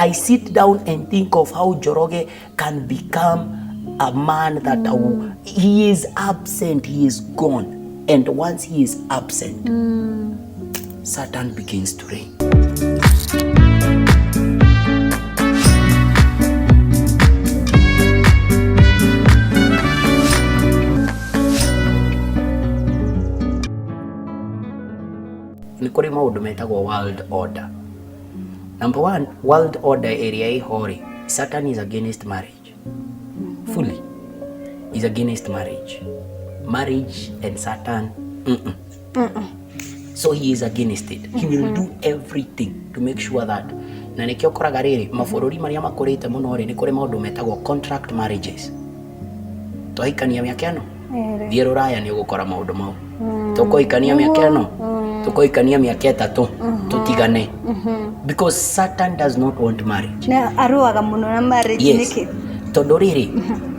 I sit down and think of how Joroge can become a man that he is absent, he is gone. And once he is absent, Satan begins to reign. Ni kuri maundu metagwo world order. Number one, world order area ihori. Satan is against marriage. Fully. Is against marriage. Marriage and Satan, so he is against it. He will do everything to make sure that na nikio koraga riri mabururi maria makurite muno ri ni kuri maundu metagwo contract marriages. Twaikania miaka ino thie ruraya ni ugukora maundu mau. Tukoikania miaka ino tukoikania miaka 3 tutigane. Because Satan does not want marriage. Na aruaga muno na marriage niki. Tondu riri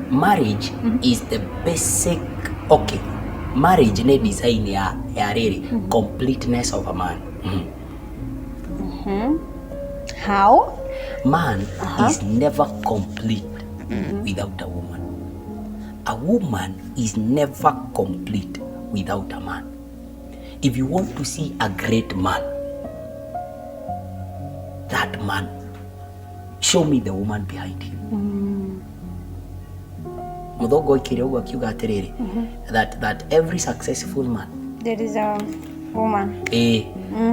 marriage is the basic. Okay, marriage ne design ya riri completeness of a man. How? Man is never complete without a woman. A woman is never complete without a man. If you want to see a great man, that man, show me the woman behind him. Mudhogo ikire ugo akiuga atiriri that every successful man, there is a woman.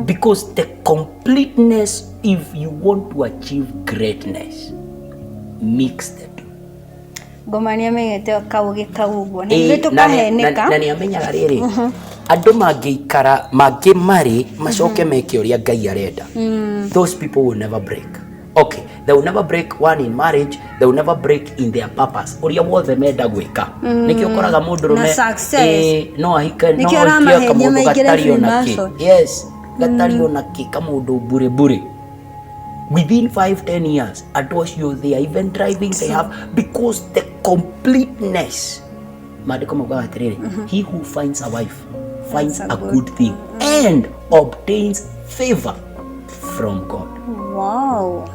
Because the completeness, if you want to achieve greatness, mix the two. Gomania mengete kauge kaugo ne tukaheneka na ni amenyaga riri andu mangiikara mangimari macoke meke uria Ngai arenda. Those people will never break. Okay, they will never break one in marriage, they will never break in their purpose. Uria wothe menda gwika nikio koraga mundu rume no ahika no ahika kamundu gatari onaki. Yes, gatari onaki kamundu bure bure. Within 5-10 years, adocio they are even driving, they have, because the completeness. Madiko magawa tiriri, he who finds a wife finds a good thing and obtains favor from God. Wow.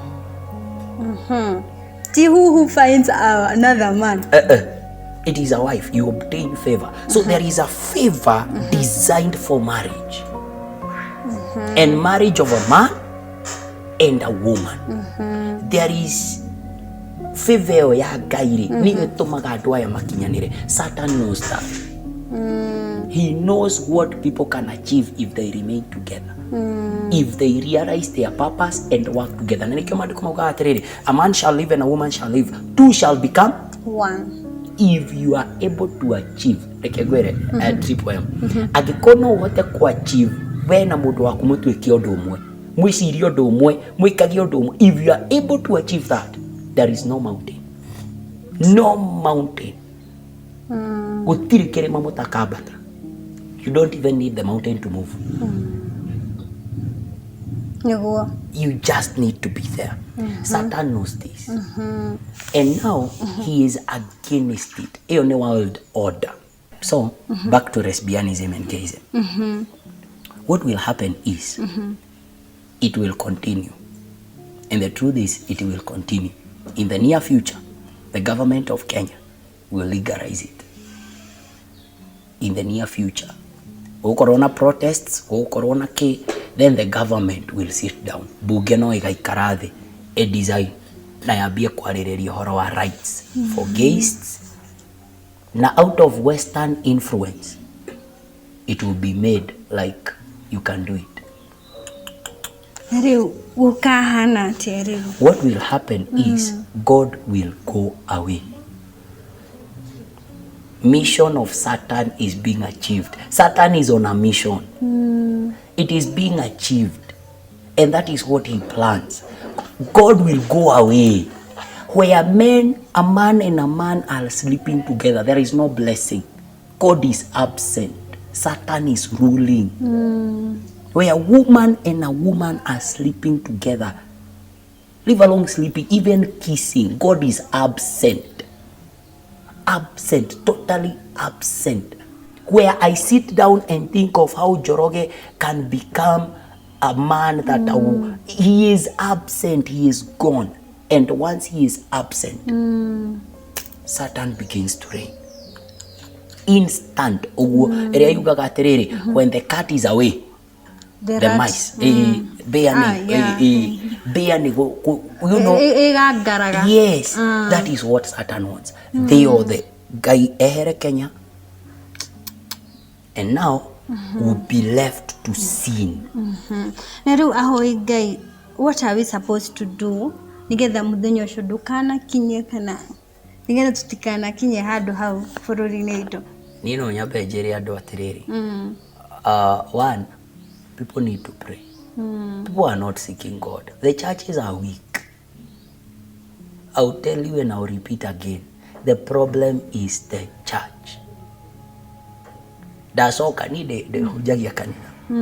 See who finds another man. It is a wife, you obtain favor. So there is a favor designed for marriage. And marriage of a man and a woman. There is favor ya Ngai ni gitumaga andu aya makinyanire. Satan knows that. He knows what people can achieve if they remain together. If they realize their purpose and work together. Na nikyo maandiko mauga atiriri, a man shall live and a woman shall live, two shall become one. If you are able to achieve, rekegwere triple M. Agikono uhote ku achieve we na mundu waku mutwike undu umwe, mwicirie undu umwe, mwikagie undu umwe. If you are able to achieve that, there is no mountain. No mountain. Gutiri kirima mutakabata. You don't even need the mountain to move. You just need to be there. Satan knows this. And now he is against it. Hiyo ni world order. So, back to lesbianism and gayism. What will happen is, it will continue. And the truth is, it will continue. In the near future, the government of Kenya will legalize it. In the near future. Corona protests, corona ke, then the government will sit down. Bunge no igaikara thi a design na yambie kwaririria horo wa rights for gays. Na out of Western influence, it will be made like you can do it. What will happen is God will go away. Mission of Satan is being achieved. Satan is on a mission. It is being achieved. And that is what he plans. God will go away. Where a man and a man are sleeping together, there is no blessing. God is absent. Satan is ruling. Where a woman and a woman are sleeping together, leave alone sleeping, even kissing, God is absent. Absent, totally absent. Where I sit down and think of how Joroge can become a man that he is absent, he is gone. And once he is absent, Satan begins to reign. Instant. When the cat is away, the mice, bear, yes, that is what Satan wants. They are the guy Kenya, and now will be left to sin. What are we supposed to do? Nigetha muthenya ucio ndukana kinye kana nigetha tutikana kinye handu hau bururi-ini itu. Nino nyambe njire andu atiriri. One, people need to pray. People are not seeking God. The churches are weak. I'll tell you and I'll repeat again. The problem is the church. That's all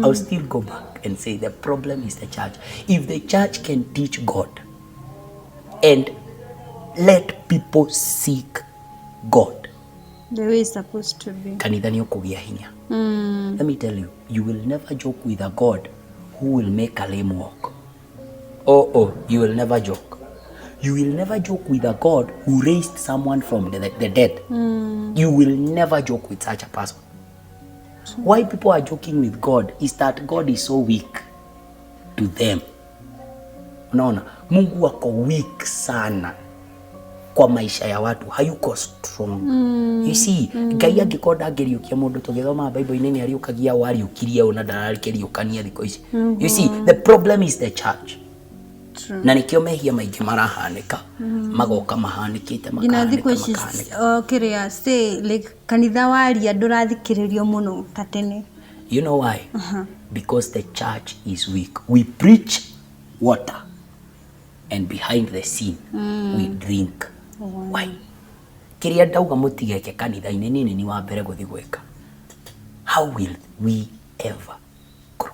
I'll still go back and say the problem is the church. If the church can teach God and let people seek God, the way it's supposed to be. Let me tell you, you will never joke with a God who will make a lame walk. You will never joke. You will never joke with a God who raised someone from the dead. You will never joke with such a person. Why people are joking with God is that God is so weak to them. Unaona, Mungu wako weak sana kwa maisha ya watu, hayuko strong. You see, Ngai angikoda ngeriukia mundu tugithoma Bible-ini ni ariukagia wariukirie ona ndararikeriukania thiko ici. You see, the problem is the church. True. Na nikio mehia maingi marahanika magoka mahanikite makahanika. Kiria say like kanitha waria ndurathikiririo muno tatene. You know why? Because the church is weak. We preach water and behind the scene we drink wine. Kiria ndauga mutigeke kanitha-ini nini ni wa mbere guthi gweka. How will we ever grow?